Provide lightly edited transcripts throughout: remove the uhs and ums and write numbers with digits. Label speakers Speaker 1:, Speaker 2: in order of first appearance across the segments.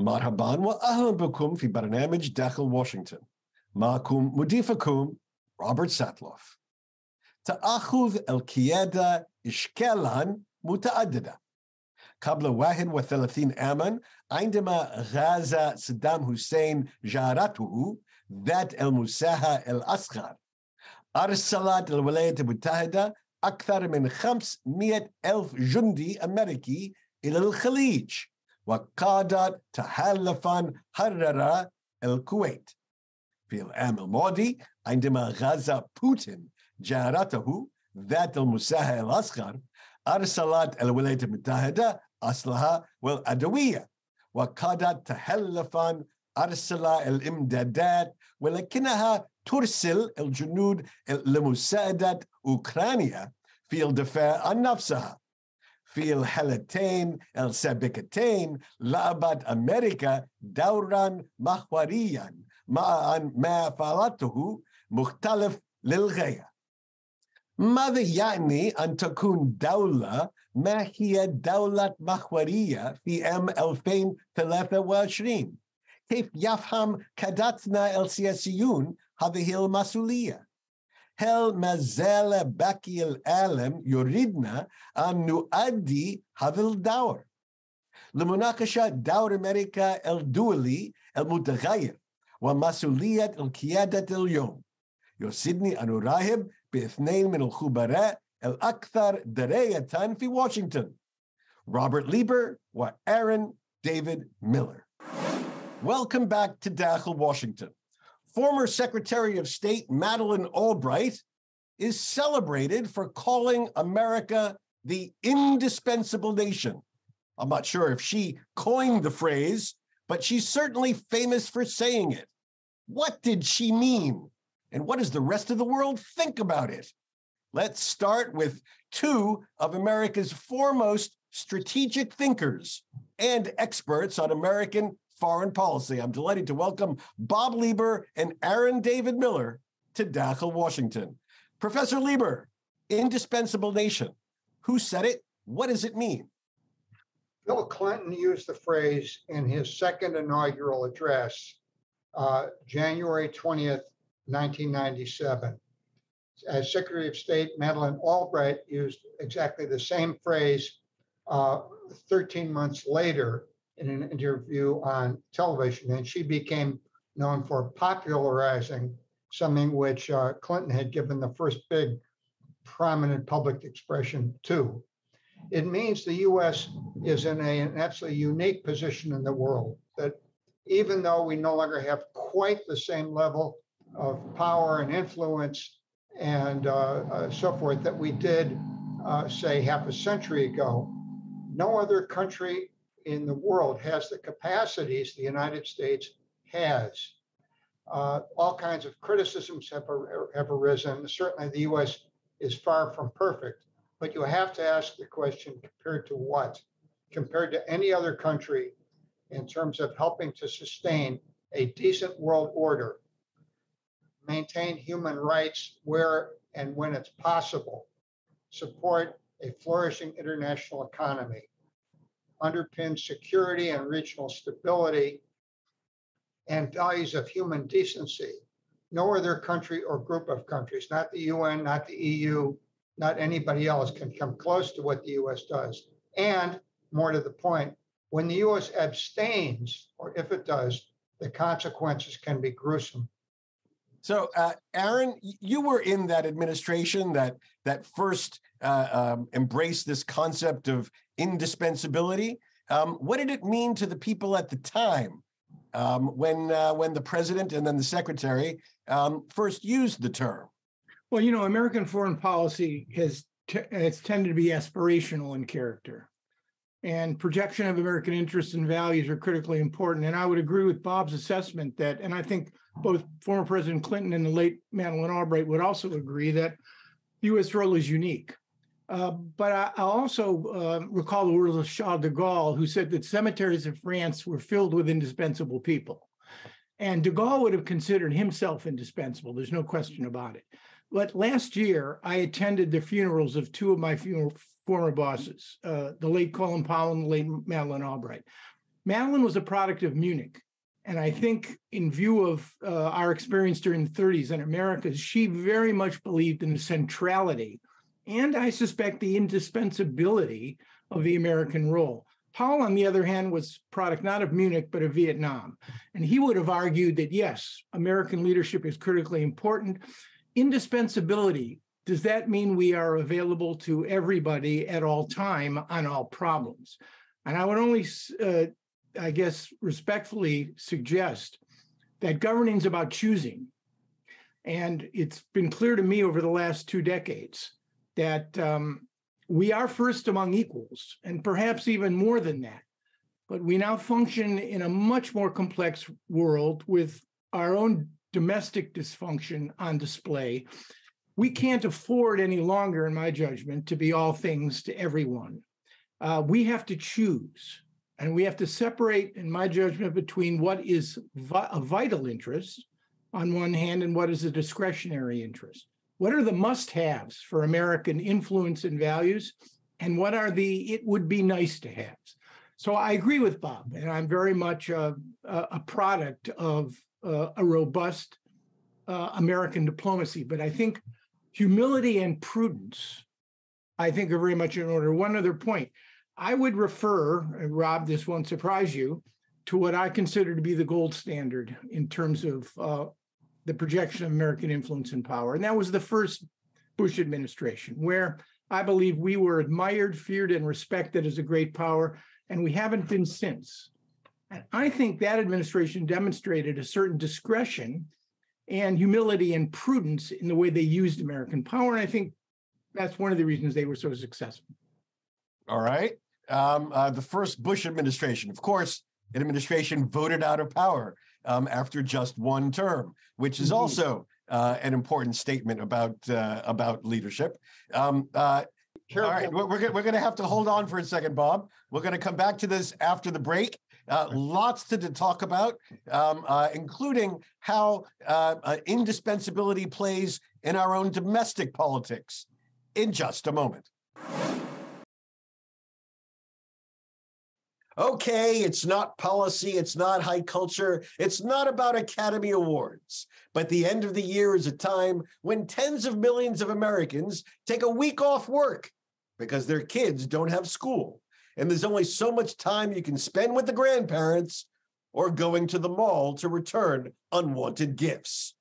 Speaker 1: مرحبا وأهلا بكم في برنامج داخل واشنطن. معكم مضيفكم روبرت ساتلوف. تأخذ القيادة أشكالا متعددة. قبل 31 عاما عندما غزا صدام حسين جارته ذات المساحة الأصغر، أرسلت الولايات المتحدة أكثر من 500 ألف جندي أميركي إلى الخليج، وقادت تحالفا حرر الكويت. في العام الماضي عندما غزا بوتين جارته ذات المساحة الأصغر، أرسلت الولايات المتحدة أسلحة وأدوية، وقادت تحالفا أرسل الإمدادات، ولكنها ترسل الجنود لمساعدة أوكرانيا في الدفاع عن نفسها. في الحالتين السابقتين لعبت أمريكا دورا محوريا، مع أن ما فعلته مختلف للغاية. ماذا يعني أن تكون دولة ما هي دولة محورية في عام 2023؟ كيف يفهم قادتنا السياسيون هذه المسؤولية؟ هل ما زال باقي العالم يريدنا أن نؤدي هذا الدور؟ لمناقشة دور أمريكا الدولي المتغير ومسؤولية القيادة اليوم، يسعدني أن أرحب باثنين من الخبراء الأكثر دراية في واشنطن، روبرت ليبر وآرون ديفيد ميلر. Welcome back to Dakhel, Washington. Former Secretary of State Madeleine Albright is celebrated for calling America the indispensable nation. I'm not sure if she coined the phrase, but she's certainly famous for saying it. What did she mean? And what does the rest of the world think about it? Let's start with two of America's foremost strategic thinkers and experts on American foreign policy. I'm delighted to welcome Bob Lieber and Aaron David Miller to Dakhel, Washington. Professor Lieber, indispensable nation. Who said it? What does it mean?
Speaker 2: Bill Clinton used the phrase in his second inaugural address, January 20th, 1997. As Secretary of State, Madeleine Albright used exactly the same phrase 13 months later in an interview on television, and she became known for popularizing something which Clinton had given the first big prominent public expression to. It means the U.S. is in an absolutely unique position in the world, that even though we no longer have quite the same level of power and influence and so forth that we did, say, half a century ago, no other country in the world has the capacities the United States has. All kinds of criticisms have arisen. Certainly the U.S. is far from perfect, but you have to ask the question, compared to what? Compared to any other country in terms of helping to sustain a decent world order, maintain human rights where and when it's possible, support a flourishing international economy, underpin security and regional stability, and values of human decency. No other country or group of countries, not the UN, not the EU, not anybody else, can come close to what the US does. And more to the point, when the US abstains, or if it does, the consequences can be gruesome.
Speaker 1: So, Aaron, you were in that administration that first embraced this concept of indispensability. What did it mean to the people at the time when the president and then the secretary first used the term?
Speaker 3: Well, you know, American foreign policy has tended to be aspirational in character, and projection of American interests and values are critically important. And I would agree with Bob's assessment that, and I think both former President Clinton and the late Madeleine Albright would also agree, that the U.S. role is unique. But I also recall the words of Charles de Gaulle, who said that cemeteries of France were filled with indispensable people. And de Gaulle would have considered himself indispensable. There's no question about it. But last year, I attended the funerals of two of my former bosses, the late Colin Powell and the late Madeleine Albright. Madeline was a product of Munich. And I think in view of our experience during the 30s in America, she very much believed in the centrality and I suspect the indispensability of the American role. Paul, on the other hand, was product not of Munich, but of Vietnam. And he would have argued that, yes, American leadership is critically important. Indispensability, does that mean we are available to everybody at all time on all problems? And I would only, I guess, respectfully suggest that governing is about choosing. And it's been clear to me over the last 2 decades that we are first among equals, and perhaps even more than that. But we now function in a much more complex world with our own domestic dysfunction on display. We can't afford any longer, in my judgment, to be all things to everyone. We have to choose, and we have to separate, in my judgment, between what is a vital interest on one hand and what is a discretionary interest. What are the must-haves for American influence and values, and what are the it would be nice to have? So I agree with Bob, and I'm very much a product of a robust American diplomacy. But I think humility and prudence, I think, are very much in order. One other point, I would refer, and Rob, this won't surprise you, to what I consider to be the gold standard in terms of the projection of American influence and power. And that was the first Bush administration, where I believe we were admired, feared, and respected as a great power, and we haven't been since. And I think that administration demonstrated a certain discretion and humility and prudence in the way they used American power. And I think that's one of the reasons they were so successful.
Speaker 1: All right. The first Bush administration, of course, an administration voted out of power after just one term, which is also an important statement about leadership. All right, we're going to have to hold on for a second, Bob. We're going to come back to this after the break. Lots to talk about, including how indispensability plays in our own domestic politics in just a moment. Okay, it's not policy, it's not high culture, it's not about Academy Awards. But the end of the year is a time when tens of millions of Americans take a week off work because their kids don't have school. And there's only so much time you can spend with the grandparents or going to the mall to return unwanted gifts.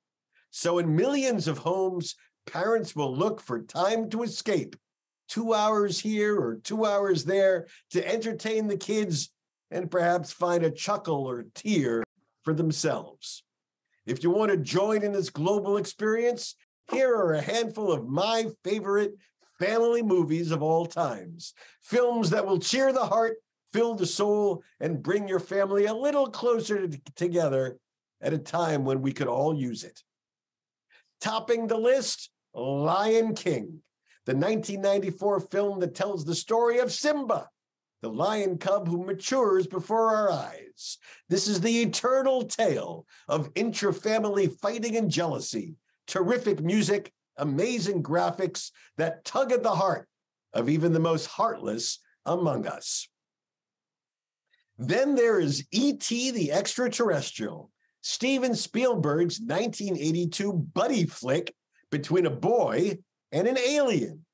Speaker 1: So in millions of homes, parents will look for time to escape, 2 hours here or 2 hours there to entertain the kids and perhaps find a chuckle or tear for themselves. If you want to join in this global experience, here are a handful of my favorite family movies of all times. Films that will cheer the heart, fill the soul, and bring your family a little closer together at a time when we could all use it. Topping the list, Lion King, the 1994 film that tells the story of Simba, the lion cub who matures before our eyes. This is the eternal tale of intra-family fighting and jealousy, terrific music, amazing graphics that tug at the heart of even the most heartless among us. Then there is E.T. the Extraterrestrial, Steven Spielberg's 1982 buddy flick between a boy and an alien.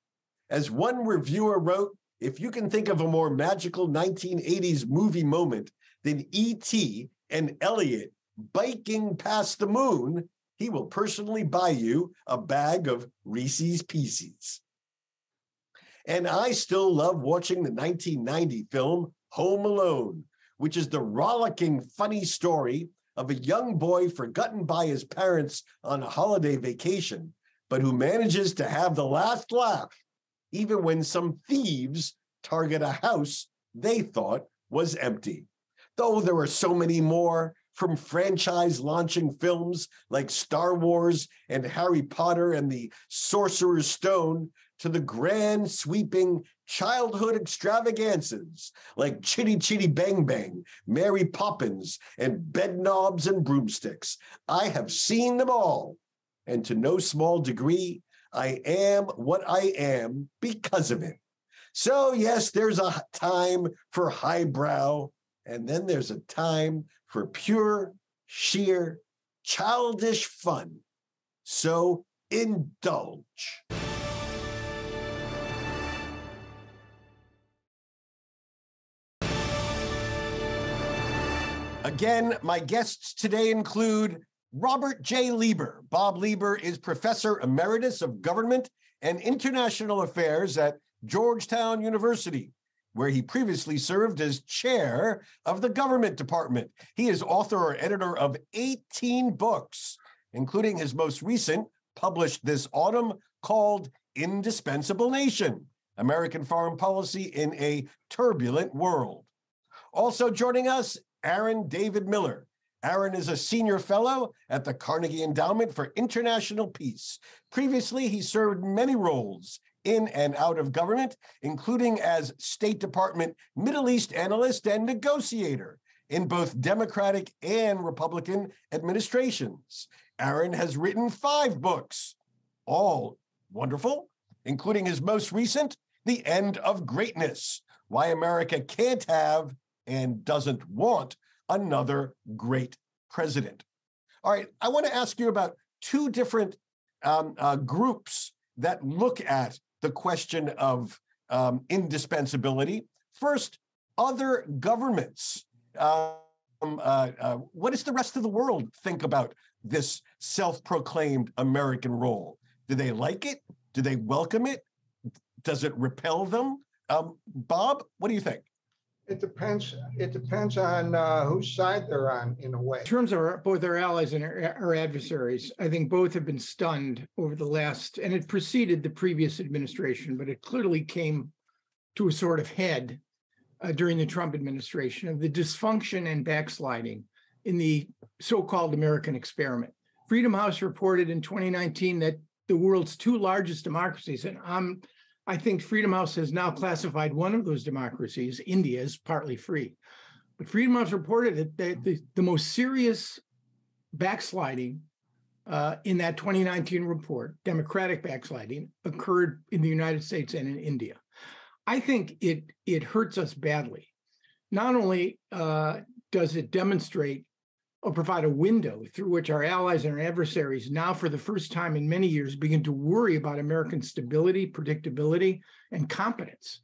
Speaker 1: As one reviewer wrote, if you can think of a more magical 1980s movie moment than E.T. and Elliot biking past the moon, he will personally buy you a bag of Reese's Pieces. And I still love watching the 1990 film Home Alone, which is the rollicking, funny story of a young boy forgotten by his parents on a holiday vacation, but who manages to have the last laugh, even when some thieves target a house they thought was empty. Though there are so many more, from franchise-launching films like Star Wars and Harry Potter and the Sorcerer's Stone, to the grand, sweeping childhood extravaganzas like Chitty Chitty Bang Bang, Mary Poppins, and Bedknobs and Broomsticks. I have seen them all, and to no small degree, I am what I am because of it. So yes, there's a time for highbrow And then there's a time for pure, sheer, childish fun. So indulge. Again, my guests today include Robert J. Lieber. Bob Lieber is Professor Emeritus of Government and International Affairs at Georgetown University, where he previously served as chair of the government department. He is author or editor of 18 books, including his most recent, published this autumn, called Indispensable Nation: American Foreign Policy in a Turbulent World. Also joining us, Aaron David Miller. Aaron is a senior fellow at the Carnegie Endowment for International Peace. Previously, he served many roles in and out of government, including as State Department Middle East analyst and negotiator in both Democratic and Republican administrations. Aaron has written 5 books, all wonderful, including his most recent, The End of Greatness: Why America Can't Have and Doesn't Want Another Great President. All right, I want to ask you about 2 different groups that look at the question of indispensability. First, other governments. What does the rest of the world think about this self-proclaimed American role? Do they like it? Do they welcome it? Does it repel them? Bob, what do you think?
Speaker 2: It depends. It depends on whose side they're on, in a way.
Speaker 3: In terms of both our allies and our adversaries, I think both have been stunned over the last, and it preceded the previous administration, but it clearly came to a sort of head during the Trump administration, of the dysfunction and backsliding in the so-called American experiment. Freedom House reported in 2019 that the world's 2 largest democracies, and I think Freedom House has now classified one of those democracies, India, as partly free. But Freedom House reported that the most serious backsliding in that 2019 report, democratic backsliding, occurred in the United States and in India. I think it hurts us badly. Not only does it demonstrate or provide a window through which our allies and our adversaries now, for the first time in many years, begin to worry about American stability, predictability, and competence.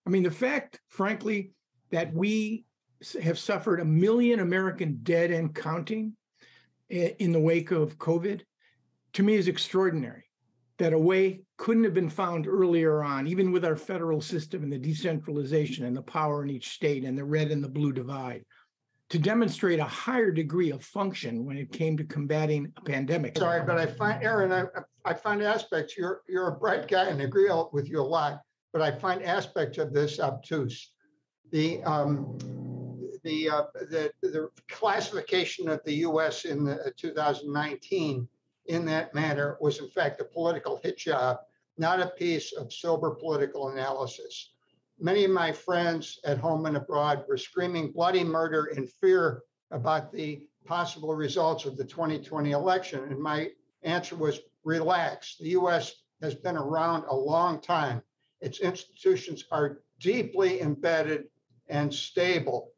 Speaker 3: I mean, the fact, frankly, that we have suffered 1 million American dead and counting in the wake of COVID, to me, is extraordinary. That a way couldn't have been found earlier on, even with our federal system and the decentralization and the power in each state and the red and the blue divide, to demonstrate a higher degree of function when it came to combating a pandemic.
Speaker 2: Sorry, but I find, Aaron, I find aspects, you're a bright guy and I agree with you a lot, but I find aspects of this obtuse. The classification of the U.S. in 2019 in that manner was in fact a political hit job, not a piece of sober political analysis. Many of my friends at home and abroad were screaming bloody murder in fear about the possible results of the 2020 election. And my answer was, relax. The U.S. has been around a long time. Its institutions are deeply embedded and stable.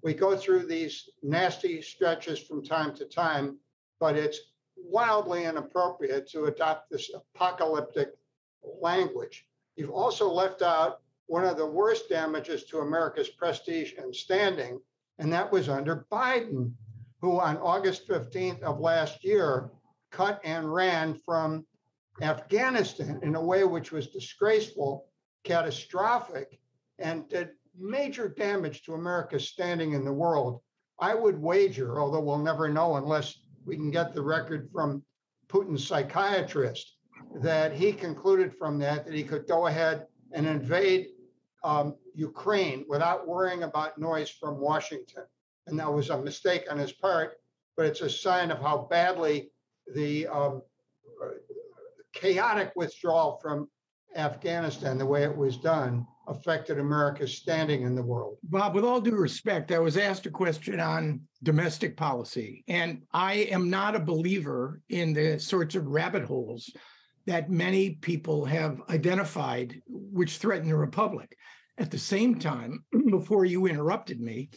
Speaker 2: We go through these nasty stretches from time to time, but it's wildly inappropriate to adopt this apocalyptic language. You've also left out one of the worst damages to America's prestige and standing, and that was under Biden, who on August 15th of last year cut and ran from Afghanistan in a way which was disgraceful, catastrophic, and did major damage to America's standing in the world. I would wager, although we'll never know unless we can get the record from Putin's psychiatrist, that he concluded from that he could go ahead and invade Ukraine without worrying about noise from Washington. And that was a mistake on his part, but it's a sign of how badly the chaotic withdrawal from Afghanistan, the way it was done, affected America's standing in the world.
Speaker 3: Bob, with all due respect, I was asked a question on domestic policy, and I am not a believer in the sorts of rabbit holes that many people have identified which threaten the republic. At the same time, before you interrupted me,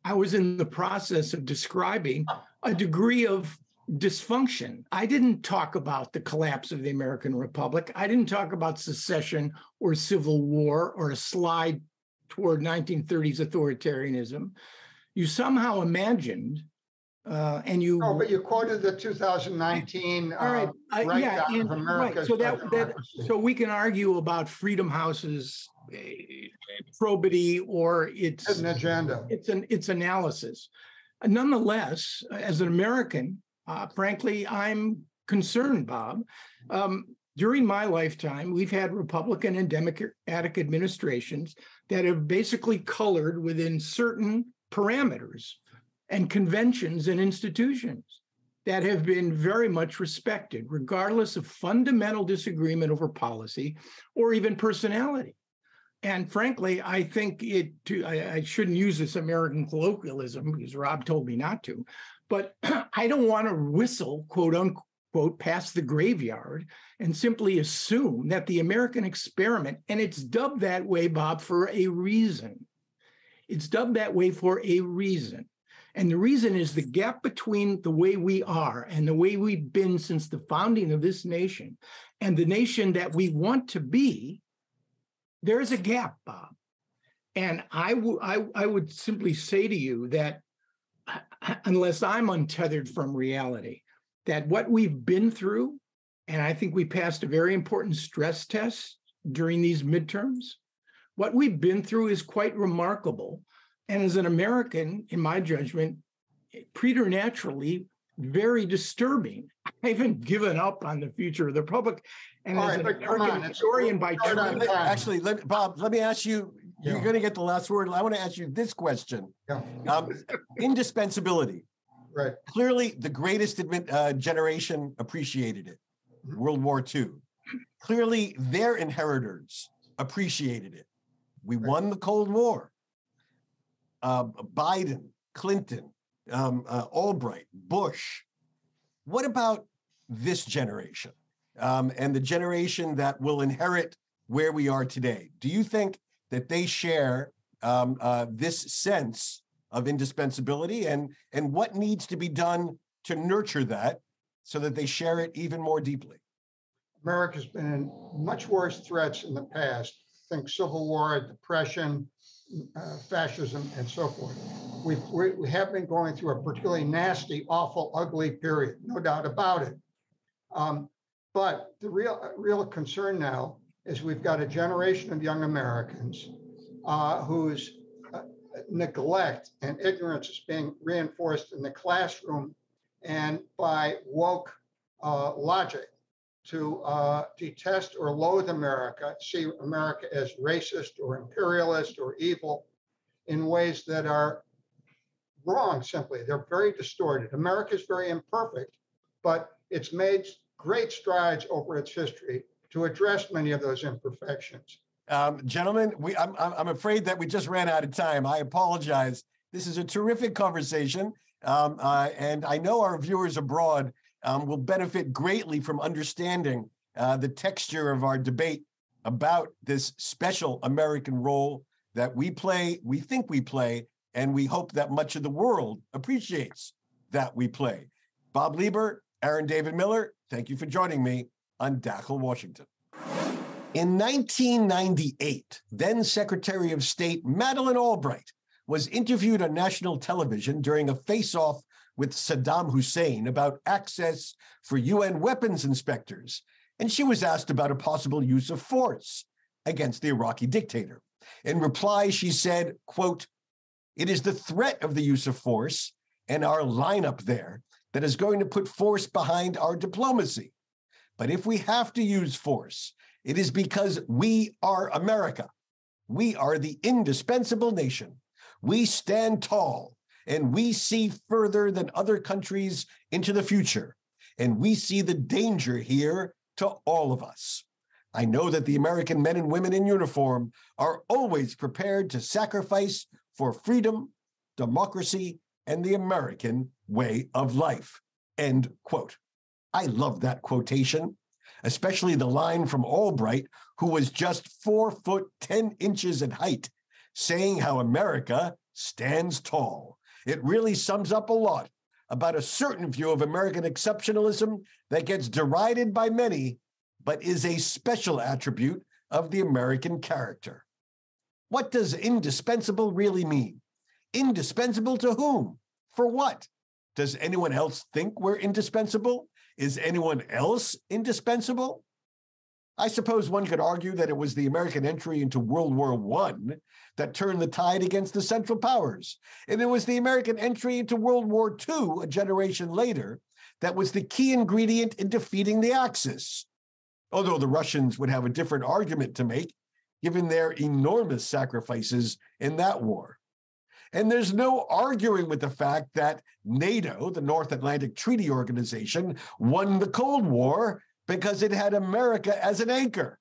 Speaker 3: I was in the process of describing a degree of dysfunction. I didn't talk about the collapse of the American Republic. I didn't talk about secession or civil war or a slide toward 1930s authoritarianism. You somehow imagined, and you...
Speaker 2: Oh, but you quoted the 2019
Speaker 3: all right,
Speaker 2: breakdown of America's
Speaker 3: so we can argue about Freedom House's probity or its
Speaker 2: an agenda,
Speaker 3: its analysis. Nonetheless, as an American, frankly, I'm concerned, Bob. During my lifetime, we've had Republican and Democratic administrations that have basically colored within certain parameters and conventions and institutions that have been very much respected, regardless of fundamental disagreement over policy or even personality. And frankly, I think I shouldn't use this American colloquialism because Rob told me not to, but I don't want to whistle, quote unquote, past the graveyard and simply assume that the American experiment, and it's dubbed that way, Bob, for a reason. It's dubbed that way for a reason. And the reason is the gap between the way we are and the way we've been since the founding of this nation and the nation that we want to be. There's a gap, Bob. And I would simply say to you that unless I'm untethered from reality, that what we've been through, and I think we passed a very important stress test during these midterms, what we've been through is quite remarkable. And as an American, in my judgment, preternaturally very disturbing. I haven't given up on the future of the Republic. And as an American historian by training,
Speaker 1: actually, Bob, let me ask you. You're going to get the last word. I want to ask you this question. Indispensability.
Speaker 2: Right.
Speaker 1: Clearly, the greatest generation appreciated it. World War II. Clearly, their inheritors appreciated it. We won the Cold War. Biden, Clinton, Albright, Bush. What about this generation and the generation that will inherit where we are today? Do you think that they share this sense of indispensability, and what needs to be done to nurture that so that they share it even more deeply?
Speaker 2: America's been in much worse threats in the past. Think Civil War, Depression, fascism, and so forth. We have been going through a particularly nasty, awful, ugly period, no doubt about it. But the real concern now is we've got a generation of young Americans whose neglect and ignorance is being reinforced in the classroom and by woke logic to detest or loathe America, see America as racist or imperialist or evil in ways that are wrong, simply. They're very distorted. America is very imperfect, but it's made great strides over its history to address many of those imperfections.
Speaker 1: Gentlemen, I'm afraid that we just ran out of time. I apologize. This is a terrific conversation, and I know our viewers abroad will benefit greatly from understanding the texture of our debate about this special American role that we play, we think we play, and we hope that much of the world appreciates that we play. Bob Lieber, Aaron David Miller, thank you for joining me on Dakhel, Washington. In 1998, then Secretary of State Madeleine Albright was interviewed on national television during a face-off with Saddam Hussein about access for UN weapons inspectors, and she was asked about a possible use of force against the Iraqi dictator. In reply, she said, quote, "It is the threat of the use of force and our lineup there that is going to put force behind our diplomacy. But if we have to use force, it is because we are America. We are the indispensable nation. We stand tall, and we see further than other countries into the future. And we see the danger here to all of us. I know that the American men and women in uniform are always prepared to sacrifice for freedom, democracy, and the American way of life." End quote. I love that quotation, especially the line from Albright, who was just 4'10" in height, saying how America stands tall. It really sums up a lot about a certain view of American exceptionalism that gets derided by many, but is a special attribute of the American character. What does indispensable really mean? Indispensable to whom? For what? Does anyone else think we're indispensable? Is anyone else indispensable? I suppose one could argue that it was the American entry into World War I that turned the tide against the Central Powers. And it was the American entry into World War II, a generation later, that was the key ingredient in defeating the Axis. Although the Russians would have a different argument to make, given their enormous sacrifices in that war. And there's no arguing with the fact that NATO, the North Atlantic Treaty Organization, won the Cold War because it had America as an anchor,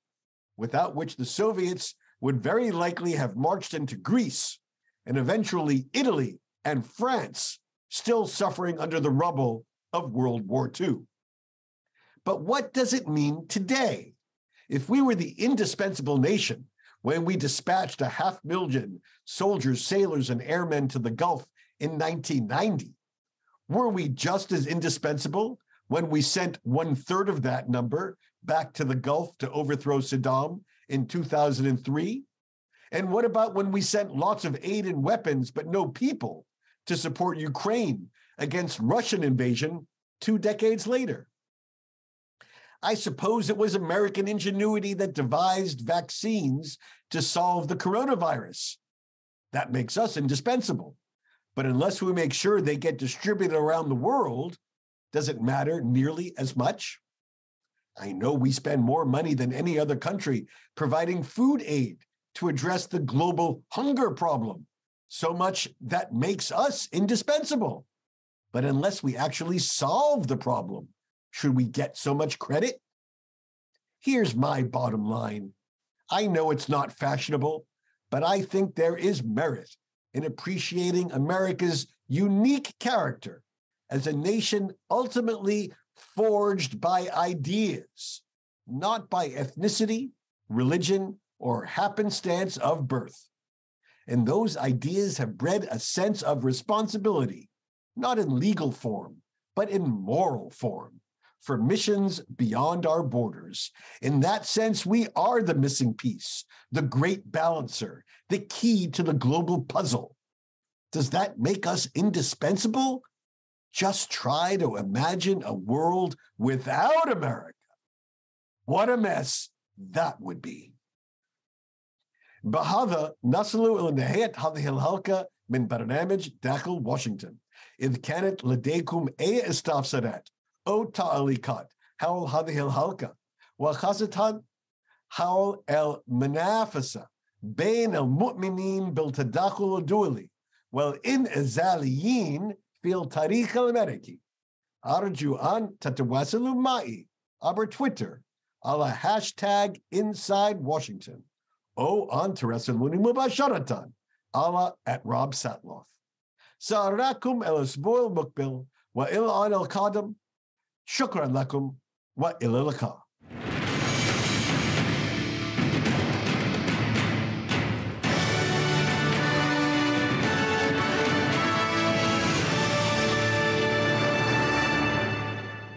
Speaker 1: without which the Soviets would very likely have marched into Greece and eventually Italy and France, still suffering under the rubble of World War II. But what does it mean today? If we were the indispensable nation when we dispatched 500,000 soldiers, sailors, and airmen to the Gulf in 1990, were we just as indispensable when we sent 1/3 of that number back to the Gulf to overthrow Saddam in 2003? And what about when we sent lots of aid and weapons, but no people, to support Ukraine against Russian invasion 2 decades later? I suppose it was American ingenuity that devised vaccines to solve the coronavirus. That makes us indispensable. But unless we make sure they get distributed around the world, does it matter nearly as much? I know we spend more money than any other country providing food aid to address the global hunger problem, so much that makes us indispensable. But unless we actually solve the problem, should we get so much credit? Here's my bottom line. I know it's not fashionable, but I think there is merit in appreciating America's unique character as a nation ultimately forged by ideas, not by ethnicity, religion, or happenstance of birth. And those ideas have bred a sense of responsibility, not in legal form, but in moral form, for missions beyond our borders. In that sense, we are the missing piece, the great balancer, the key to the global puzzle. Does that make us indispensable? Just try to imagine a world without America. What a mess that would be. بهذا نصل إلى نهاية هذه الحلقة من برنامج داخل واشنطن. إذا كانت لديكم أي استفسارات أو تعليقات حول هذه الحلقة، وخاصة حول المنافسة بين المؤمنين بالتدخل الدولي والانعزاليين في التاريخ الأمريكي، أرجو أن تتواصلوا معي عبر تويتر على هاشتاج Inside Washington أو أن تراسلوني مباشرة على @RobSatloff. سأراكم الأسبوع المقبل وإلى الآن القادم. شكرا لكم وإلى اللقاء.